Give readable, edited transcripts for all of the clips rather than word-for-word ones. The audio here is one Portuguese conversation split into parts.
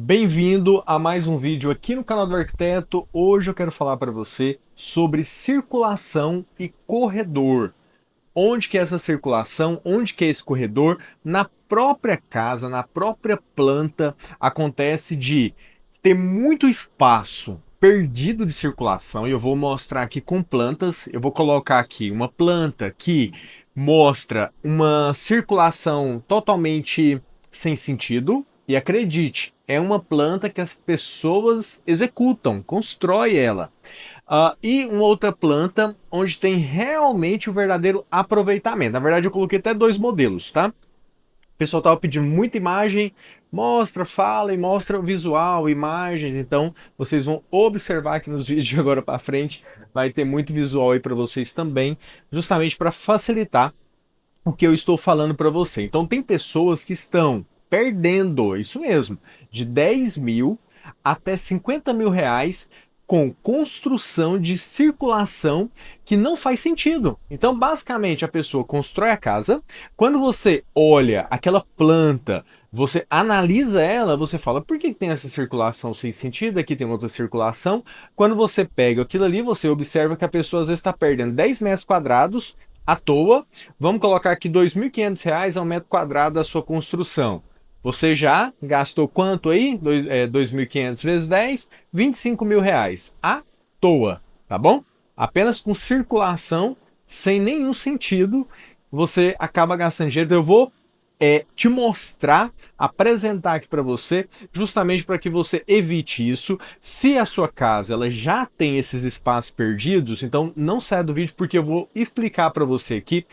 Bem-vindo a mais um vídeo aqui no canal do Arquiteto. Hoje eu quero falar para você sobre circulação e corredor. Onde que é essa circulação, onde que é esse corredor? Na própria casa, na própria planta, acontece de ter muito espaço perdido de circulação, e eu vou mostrar aqui com plantas. Eu vou colocar aqui uma planta que mostra uma circulação totalmente sem sentido, e acredite, é uma planta que as pessoas executam, constrói ela. E uma outra planta onde tem realmente o verdadeiro aproveitamento. Na verdade, eu coloquei até dois modelos, tá? O pessoal estava pedindo muita imagem, mostra, fala e mostra o visual, imagens. Então, vocês vão observar aqui nos vídeos de agora para frente, vai ter muito visual aí para vocês também, justamente para facilitar o que eu estou falando para você. Então, tem pessoas que estão perdendo, isso mesmo, de 10 mil até 50 mil reais com construção de circulação que não faz sentido. Então, basicamente, a pessoa constrói a casa. Quando você olha aquela planta, você analisa ela, você fala, por que tem essa circulação sem sentido? Aqui tem outra circulação. Quando você pega aquilo ali, você observa que a pessoa às vezes está perdendo 10 metros quadrados à toa. Vamos colocar aqui R$ 2.500 ao metro quadrado da sua construção. Você já gastou quanto aí? 2.500 vezes 10, 25 mil reais. À toa, tá bom? Apenas com circulação, sem nenhum sentido, você acaba gastando dinheiro. Então eu vou te mostrar, apresentar aqui para você, justamente para que você evite isso. Se a sua casa ela já tem esses espaços perdidos, então não saia do vídeo, porque eu vou explicar para você aqui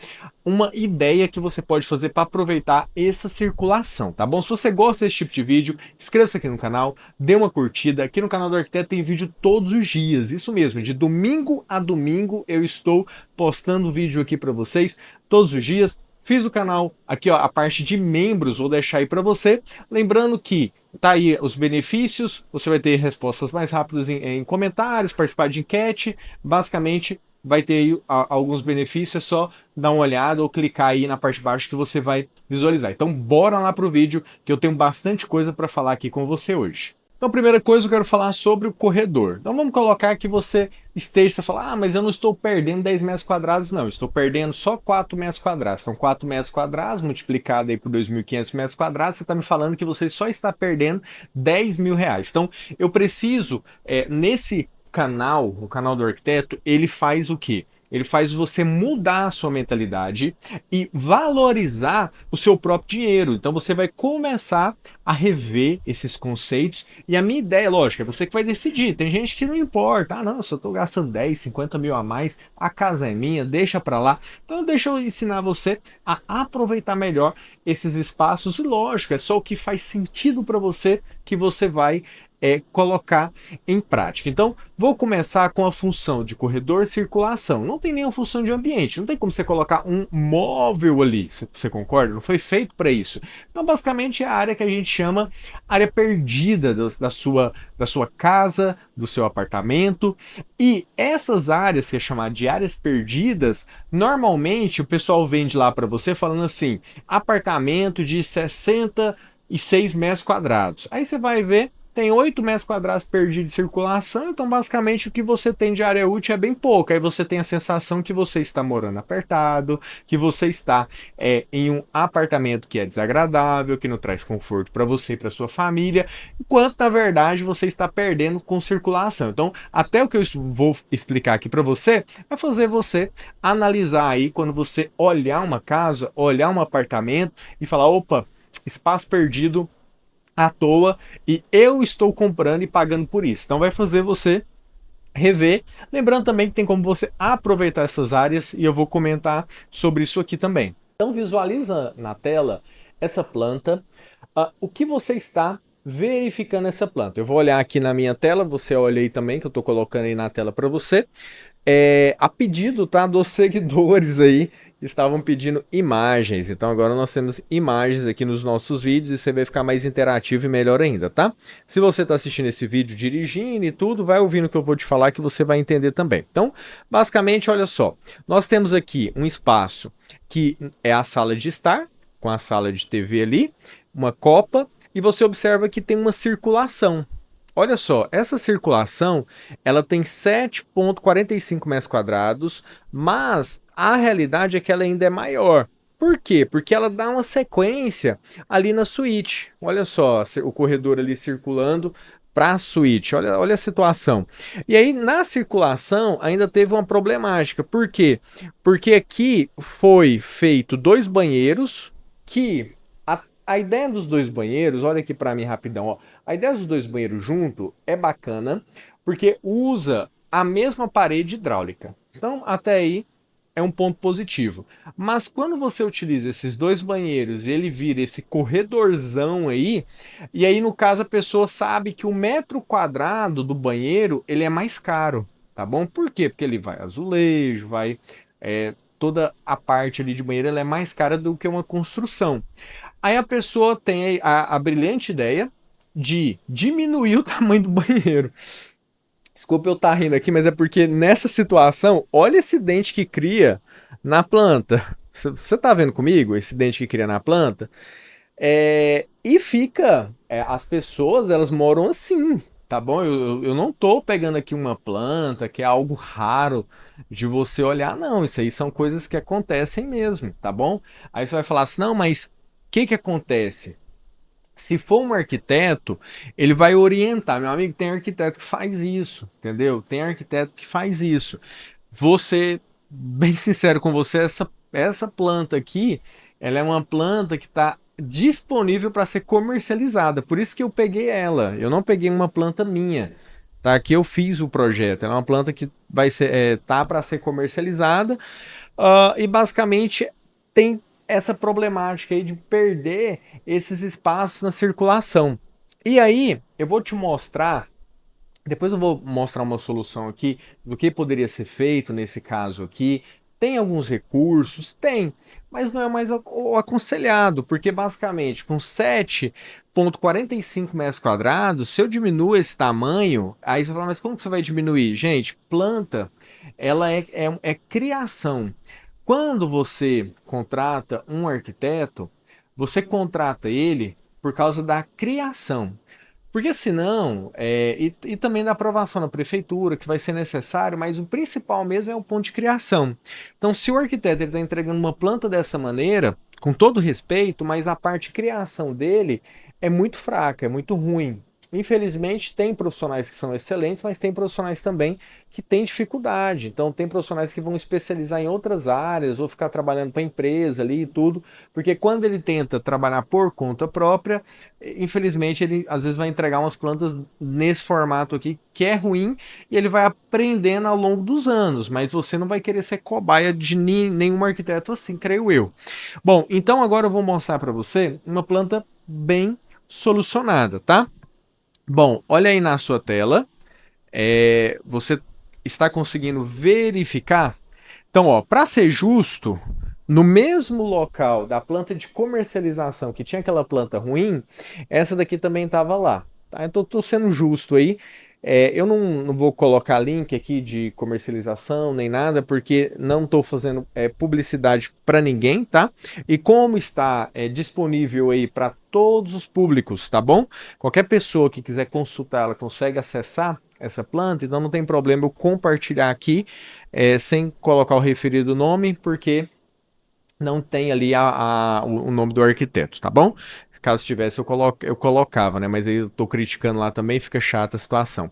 uma ideia que você pode fazer para aproveitar essa circulação, tá bom? Se você gosta desse tipo de vídeo, inscreva-se aqui no canal, dê uma curtida. Aqui no canal do Arquiteto tem vídeo todos os dias, isso mesmo, de domingo a domingo eu estou postando vídeo aqui para vocês, todos os dias. Fiz o canal aqui, ó, a parte de membros, vou deixar aí para você. Lembrando que tá aí os benefícios, você vai ter respostas mais rápidas em comentários, participar de enquete. Basicamente, vai ter aí alguns benefícios, é só dar uma olhada ou clicar aí na parte de baixo que você vai visualizar. Então, bora lá pro vídeo, que eu tenho bastante coisa para falar aqui com você hoje. Então, primeira coisa, eu quero falar sobre o corredor. Então, vamos colocar que você esteja, você fala, mas eu não estou perdendo 10 metros quadrados, não. Estou perdendo só 4 metros quadrados. Então, 4 metros quadrados multiplicado aí por 2.500 metros quadrados, você está me falando que você só está perdendo 10 mil reais. Então, eu preciso, nesse canal, o canal do Arquiteto, ele faz o quê? Ele faz você mudar a sua mentalidade e valorizar o seu próprio dinheiro. Então você vai começar a rever esses conceitos. E a minha ideia, lógico, é você que vai decidir. Tem gente que não importa. Ah, não, eu só estou gastando 10, 50 mil a mais, a casa é minha, deixa para lá. Então deixa eu ensinar você a aproveitar melhor esses espaços. E lógico, é só o que faz sentido para você que você vai colocar em prática. Então, vou começar com a função de corredor e circulação. Não tem nenhuma função de ambiente, não tem como você colocar um móvel ali, você concorda? Não foi feito para isso. Então, basicamente, é a área que a gente chama área perdida da sua casa, do seu apartamento. E essas áreas, que é chamada de áreas perdidas, normalmente o pessoal vende lá para você falando assim, apartamento de 66 metros quadrados. Aí você vai ver, tem 8 metros quadrados perdidos de circulação, então basicamente o que você tem de área útil é bem pouco. Aí você tem a sensação que você está morando apertado, que você está em um apartamento que é desagradável, que não traz conforto para você e para sua família, enquanto na verdade você está perdendo com circulação. Então, até o que eu vou explicar aqui para você é fazer você analisar aí quando você olhar uma casa, olhar um apartamento e falar, opa, espaço perdido à toa e eu estou comprando e pagando por isso. Então vai fazer você rever. Lembrando também que tem como você aproveitar essas áreas e eu vou comentar sobre isso aqui também. Então visualiza na tela essa planta. O que você está verificando essa planta? Eu vou olhar aqui na minha tela, você olha aí também, que eu estou colocando aí na tela para você. A pedido, tá, dos seguidores aí que estavam pedindo imagens. Então agora nós temos imagens aqui nos nossos vídeos e você vai ficar mais interativo e melhor ainda, tá? Se você está assistindo esse vídeo dirigindo e tudo, vai ouvindo o que eu vou te falar que você vai entender também. Então, basicamente, olha só, nós temos aqui um espaço que é a sala de estar, com a sala de TV ali, uma copa. e você observa que tem uma circulação. Olha só, essa circulação, ela tem 7,45 metros quadrados, mas a realidade é que ela ainda é maior. Por quê? Porque ela dá uma sequência ali na suíte. Olha só, o corredor ali circulando para a suíte. Olha a situação. E aí, na circulação, ainda teve uma problemática. Por quê? Porque aqui foi feito 2 banheiros que a ideia dos 2 banheiros, olha aqui para mim rapidão, ó. A ideia dos 2 banheiros junto é bacana, porque usa a mesma parede hidráulica. Então, até aí é um ponto positivo. Mas quando você utiliza esses 2 banheiros e ele vira esse corredorzão aí, e aí no caso a pessoa sabe que o metro quadrado do banheiro ele é mais caro, tá bom? Por quê? Porque ele vai azulejo, vai toda a parte ali de banheiro ela é mais cara do que uma construção. Aí a pessoa tem a brilhante ideia de diminuir o tamanho do banheiro. Desculpa eu estar rindo aqui, mas é porque nessa situação, olha esse dente que cria na planta. Você tá vendo comigo esse dente que cria na planta? E fica, as pessoas elas moram assim, tá bom? Eu não tô pegando aqui uma planta que é algo raro de você olhar, não. Isso aí são coisas que acontecem mesmo, tá bom? Aí você vai falar assim, não, mas o que acontece? Se for um arquiteto, ele vai orientar. Meu amigo, tem arquiteto que faz isso, entendeu? Tem arquiteto que faz isso. Você, bem sincero com você, essa planta aqui, ela é uma planta que está disponível para ser comercializada. Por isso que eu peguei ela. Eu não peguei uma planta minha. Tá? Que eu fiz o projeto. Ela é uma planta que vai ser, tá para ser comercializada. E basicamente tem essa problemática aí de perder esses espaços na circulação. E aí, eu vou te mostrar, depois eu vou mostrar uma solução aqui do que poderia ser feito nesse caso aqui. Tem alguns recursos? Tem, mas não é mais o aconselhado, porque basicamente com 7,45 metros quadrados, se eu diminuo esse tamanho, aí você fala, mas como que você vai diminuir? Gente, planta, ela é criação. Quando você contrata um arquiteto, você contrata ele por causa da criação. Porque senão, e também da aprovação na prefeitura, que vai ser necessário, mas o principal mesmo é o ponto de criação. Então, se o arquiteto está entregando uma planta dessa maneira, com todo respeito, mas a parte de criação dele é muito fraca, é muito ruim. Infelizmente, tem profissionais que são excelentes, mas tem profissionais também que têm dificuldade. Então, tem profissionais que vão especializar em outras áreas, ou ficar trabalhando para a empresa ali e tudo, porque quando ele tenta trabalhar por conta própria, infelizmente ele às vezes vai entregar umas plantas nesse formato aqui que é ruim e ele vai aprendendo ao longo dos anos, mas você não vai querer ser cobaia de nenhum arquiteto assim, creio eu. Bom, então agora eu vou mostrar para você uma planta bem solucionada, tá? Bom, olha aí na sua tela, você está conseguindo verificar? Então, ó, para ser justo, no mesmo local da planta de comercialização que tinha aquela planta ruim, essa daqui também estava lá. Tá? Então, estou sendo justo aí. Eu não vou colocar link aqui de comercialização nem nada, porque não estou fazendo publicidade para ninguém, tá? E como está disponível aí para todos os públicos, tá bom? Qualquer pessoa que quiser consultar, ela consegue acessar essa planta, então não tem problema eu compartilhar aqui sem colocar o referido nome, porque não tem ali o nome do arquiteto, tá bom? Caso tivesse, eu colocava, né? Mas aí eu tô criticando lá também, fica chata a situação.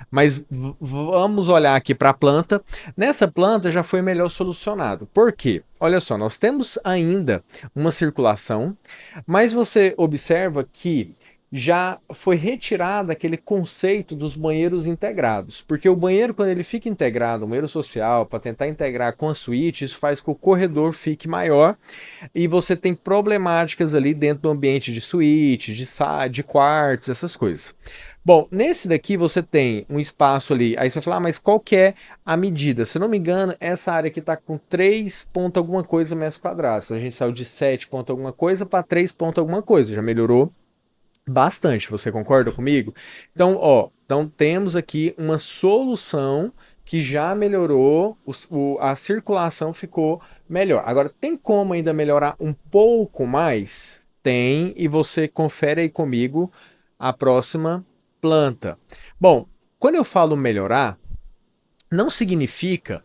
Mas vamos olhar aqui para a planta. Nessa planta já foi melhor solucionado. Por quê? Olha só, nós temos ainda uma circulação, mas você observa que já foi retirado aquele conceito dos banheiros integrados, porque o banheiro, quando ele fica integrado, o banheiro social, para tentar integrar com a suíte, isso faz com que o corredor fique maior e você tem problemáticas ali dentro do ambiente de suíte, de quartos, essas coisas. Bom, nesse daqui você tem um espaço ali, aí você vai falar, mas qual que é a medida? Se eu não me engano, essa área aqui está com 3 ponto alguma coisa metros quadrados, então a gente saiu de 7 ponto alguma coisa para 3 ponto alguma coisa, já melhorou bastante, você concorda comigo? Então, ó, então temos aqui uma solução que já melhorou, a circulação ficou melhor. Agora, tem como ainda melhorar um pouco mais? Tem, e você confere aí comigo a próxima planta. Bom, quando eu falo melhorar, não significa,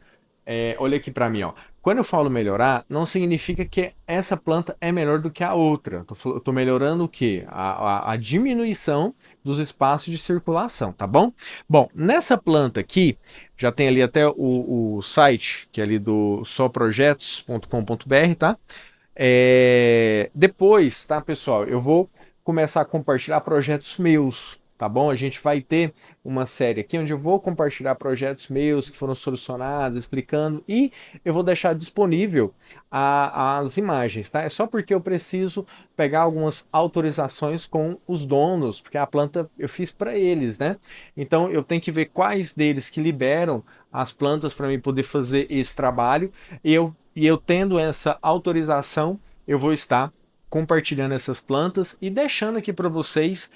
olha aqui para mim, ó. Quando eu falo melhorar, não significa que essa planta é melhor do que a outra. Eu tô melhorando o quê? A diminuição dos espaços de circulação, tá bom? Bom, nessa planta aqui, já tem ali até o site, que é ali do soprojetos.com.br, tá? Depois, tá, pessoal, eu vou começar a compartilhar projetos meus, tá bom? A gente vai ter uma série aqui onde eu vou compartilhar projetos meus que foram solucionados, explicando, e eu vou deixar disponível as imagens, tá? É só porque eu preciso pegar algumas autorizações com os donos, porque a planta eu fiz para eles, né? Então eu tenho que ver quais deles que liberam as plantas para mim poder fazer esse trabalho, e eu tendo essa autorização, eu vou estar compartilhando essas plantas e deixando aqui para vocês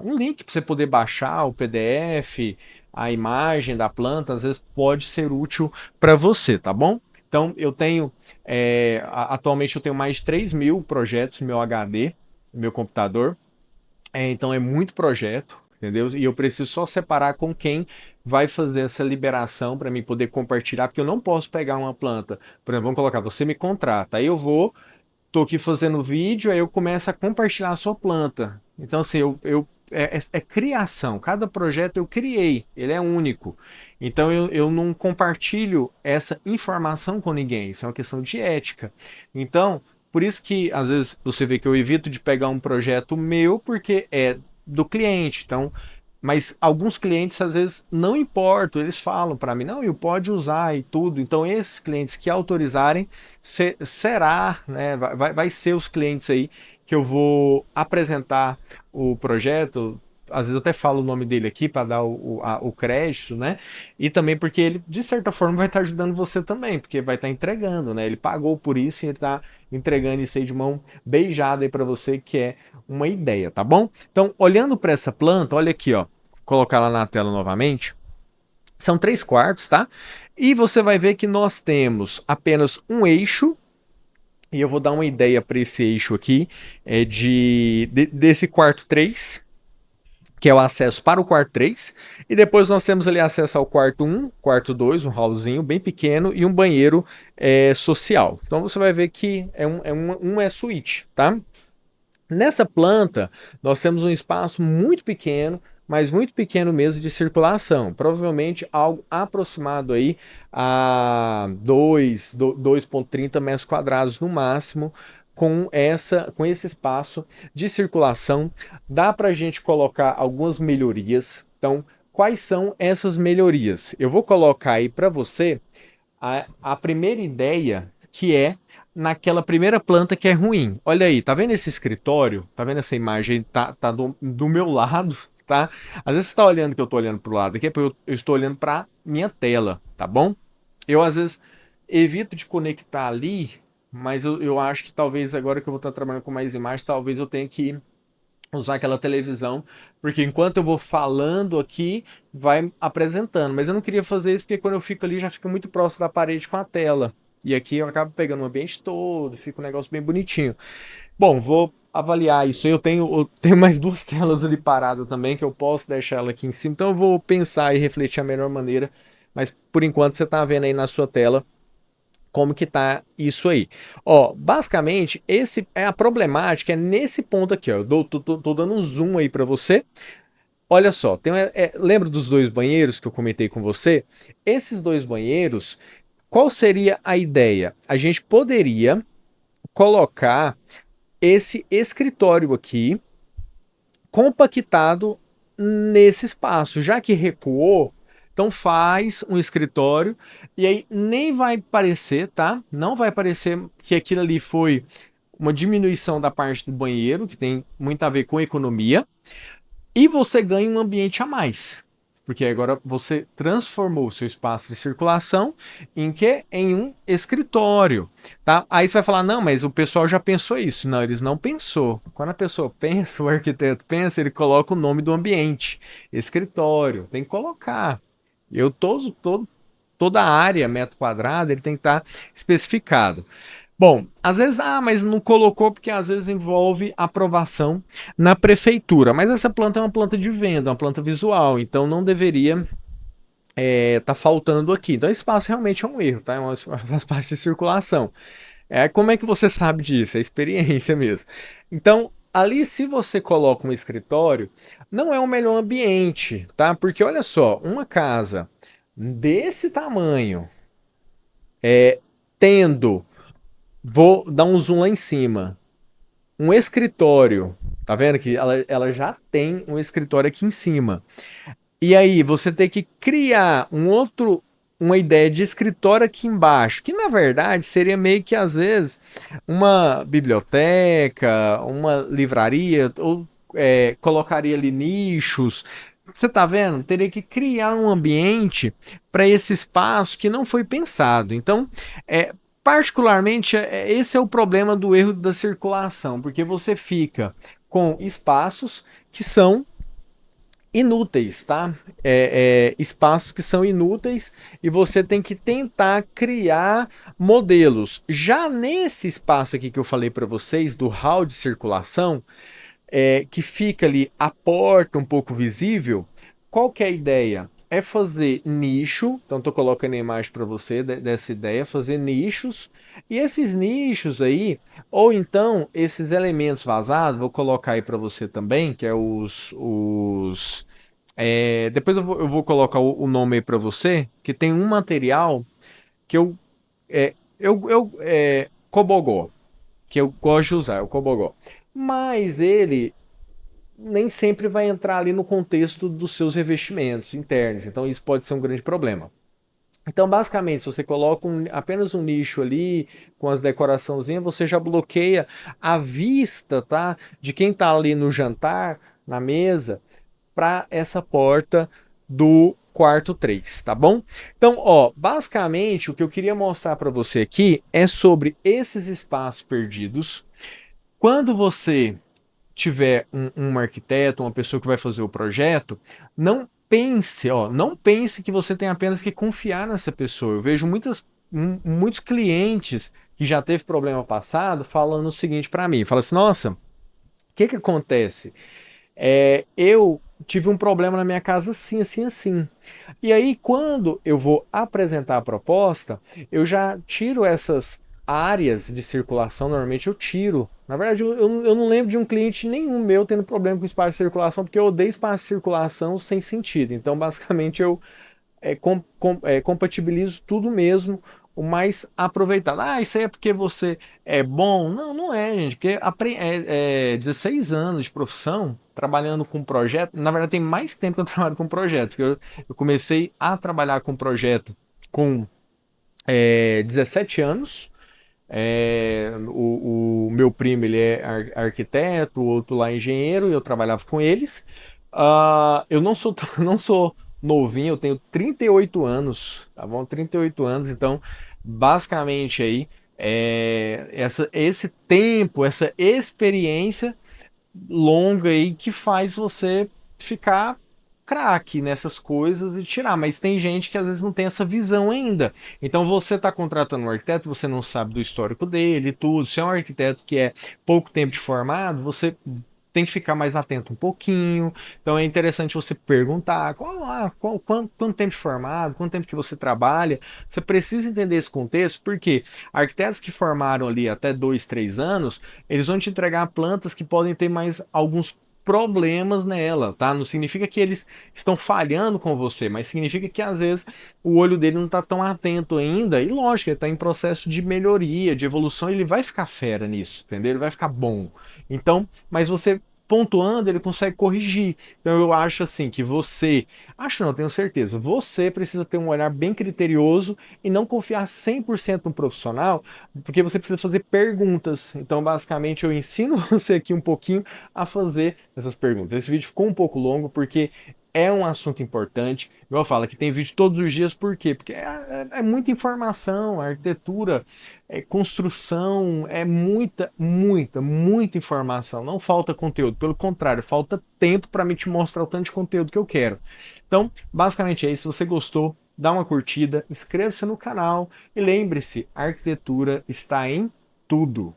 um link para você poder baixar o PDF, a imagem da planta, às vezes pode ser útil para você, tá bom? Então eu tenho, atualmente eu tenho mais de 3.000 projetos no meu HD, no meu computador. Então é muito projeto, entendeu? E eu preciso só separar com quem vai fazer essa liberação para mim poder compartilhar, porque eu não posso pegar uma planta. Por exemplo, vamos colocar, você me contrata, aí eu vou, tô aqui fazendo vídeo, aí eu começo a compartilhar a sua planta. Então, assim, é criação. Cada projeto eu criei, ele é único. Então, eu não compartilho essa informação com ninguém. Isso é uma questão de ética. Então, por isso que, às vezes, você vê que eu evito de pegar um projeto meu, porque é do cliente. Então, mas alguns clientes às vezes não importam, eles falam para mim, não, eu pode usar e tudo. Então, esses clientes que autorizarem, será, né? Vai ser os clientes aí que eu vou apresentar o projeto. Às vezes eu até falo o nome dele aqui para dar o crédito, né? E também porque ele, de certa forma, vai estar ajudando você também, porque vai estar entregando, né? Ele pagou por isso e ele está entregando isso aí de mão beijada aí para você, que é uma ideia, tá bom? Então, olhando para essa planta, olha aqui, ó. Vou colocar ela na tela novamente. São 3 quartos, tá? E você vai ver que nós temos apenas um eixo, e eu vou dar uma ideia para esse eixo aqui, desse quarto 3, que é o acesso para o quarto 3, e depois nós temos ali acesso ao quarto 1, quarto 2, um hallzinho bem pequeno, e um banheiro social. Então você vai ver que é suíte, tá? Nessa planta, nós temos um espaço muito pequeno, mas muito pequeno mesmo de circulação. Provavelmente algo aproximado aí a 2,30 metros quadrados no máximo, com esse espaço de circulação. Dá para a gente colocar algumas melhorias. Então, quais são essas melhorias? Eu vou colocar aí para você a primeira ideia, que é naquela primeira planta que é ruim. Olha aí, tá vendo esse escritório? Tá vendo essa imagem? Tá do meu lado, tá? Às vezes você tá olhando que eu tô olhando pro lado aqui, é porque eu estou olhando pra minha tela, tá bom? Eu, às vezes, evito de conectar ali, mas eu acho que talvez agora que eu vou estar trabalhando com mais imagens, talvez eu tenha que usar aquela televisão, porque enquanto eu vou falando aqui, vai apresentando. Mas eu não queria fazer isso porque quando eu fico ali já fica muito próximo da parede com a tela. E aqui eu acabo pegando o ambiente todo, fica um negócio bem bonitinho. Bom, vou avaliar isso. Eu tenho mais 2 telas ali paradas também, que eu posso deixar ela aqui em cima. Então eu vou pensar e refletir a melhor maneira. Mas por enquanto você está vendo aí na sua tela como que tá isso aí. Ó, basicamente, esse é a problemática, é nesse ponto aqui, ó. Eu tô dando um zoom aí para você. Olha só, lembra dos 2 banheiros que eu comentei com você? Esses 2 banheiros, qual seria a ideia? A gente poderia colocar esse escritório aqui compactado nesse espaço, já que recuou. Então faz um escritório e aí nem vai parecer, tá? Não vai parecer que aquilo ali foi uma diminuição da parte do banheiro, que tem muito a ver com economia, e você ganha um ambiente a mais. Porque agora você transformou o seu espaço de circulação em quê? Em um escritório, tá? Aí você vai falar, não, mas o pessoal já pensou isso. Não, eles não pensou. Quando a pessoa pensa, o arquiteto pensa, ele coloca o nome do ambiente. Escritório, tem que colocar. Toda a área, metro quadrado, ele tem que estar especificado. Bom, às vezes, mas não colocou porque às vezes envolve aprovação na prefeitura. Mas essa planta é uma planta de venda, uma planta visual, então não deveria tá faltando aqui. Então, esse espaço realmente é um erro, tá? Faz parte de circulação. Como é que você sabe disso? É experiência mesmo. Então, ali, se você coloca um escritório, não é o melhor ambiente, tá? Porque olha só, uma casa desse tamanho, tendo, vou dar um zoom lá em cima, um escritório, tá vendo que ela já tem um escritório aqui em cima. E aí, você tem que criar uma ideia de escritório aqui embaixo, que na verdade seria meio que às vezes uma biblioteca, uma livraria, ou colocaria ali nichos. Você tá vendo? Teria que criar um ambiente para esse espaço que não foi pensado. Então, particularmente, esse é o problema do erro da circulação, porque você fica com espaços que são inúteis, tá? Espaços que são inúteis e você tem que tentar criar modelos. Já nesse espaço aqui que eu falei para vocês, do hall de circulação, que fica ali a porta um pouco visível, qual que é a ideia? É fazer nicho, então estou colocando a imagem para você dessa ideia, fazer nichos, e esses nichos aí, ou então esses elementos vazados, vou colocar aí para você também, que é depois eu vou colocar o nome aí para você, que tem um material que cobogó, que eu gosto de usar, é o cobogó. Mas ele nem sempre vai entrar ali no contexto dos seus revestimentos internos, então isso pode ser um grande problema. Então, basicamente, se você coloca apenas um nicho ali com as decoraçãozinhas, você já bloqueia a vista, tá? De quem tá ali no jantar, na mesa, para essa porta do quarto 3, tá bom? Então, ó, basicamente o que eu queria mostrar para você aqui é sobre esses espaços perdidos. Quando você tiver um arquiteto, uma pessoa que vai fazer o projeto, não pense que você tem apenas que confiar nessa pessoa. Eu vejo muitos clientes que já teve problema passado falando o seguinte para mim, fala assim, nossa, o que que acontece? Eu tive um problema na minha casa assim, assim, assim. E aí, quando eu vou apresentar a proposta, eu já tiro essas áreas de circulação, normalmente eu tiro. Na verdade, eu não lembro de um cliente nenhum meu tendo problema com espaço de circulação, porque eu odeio espaço de circulação sem sentido. Então, basicamente, eu compatibilizo tudo mesmo, o mais aproveitado. Isso aí é porque você é bom? Não, não é, gente, porque 16 anos de profissão trabalhando com projeto. Na verdade, tem mais tempo que eu trabalho com projeto, porque eu comecei a trabalhar com projeto com 17 anos. O meu primo ele é arquiteto, o outro lá é engenheiro, e eu trabalhava com eles. Eu não sou, não sou novinho, eu tenho 38 anos, tá bom? 38 anos, então basicamente aí esse tempo, essa experiência longa aí que faz você ficar craque nessas coisas e tirar, mas tem gente que às vezes não tem essa visão ainda. Então você está contratando um arquiteto, você não sabe do histórico dele e tudo. Se é um arquiteto que é pouco tempo de formado, você tem que ficar mais atento um pouquinho. Então é interessante você perguntar quanto tempo de formado, quanto tempo que você trabalha. Você precisa entender esse contexto, porque arquitetos que formaram ali até 2, 3 anos, eles vão te entregar plantas que podem ter mais alguns problemas nela, tá? Não significa que eles estão falhando com você, mas significa que às vezes o olho dele não está tão atento ainda, e lógico, ele está em processo de melhoria, de evolução, ele vai ficar fera nisso, entendeu? Ele vai ficar bom. Então, mas você pontuando, ele consegue corrigir. Então eu acho assim que acho não, tenho certeza, você precisa ter um olhar bem criterioso e não confiar 100% no profissional, porque você precisa fazer perguntas. Então, basicamente, eu ensino você aqui um pouquinho a fazer essas perguntas. Esse vídeo ficou um pouco longo porque é um assunto importante. Igual eu falo, que tem vídeo todos os dias, por quê? Porque é muita informação, arquitetura, construção, é muita, muita, muita informação. Não falta conteúdo, pelo contrário, falta tempo para me te mostrar o tanto de conteúdo que eu quero. Então, basicamente é isso. Se você gostou, dá uma curtida, inscreva-se no canal e lembre-se, a arquitetura está em tudo.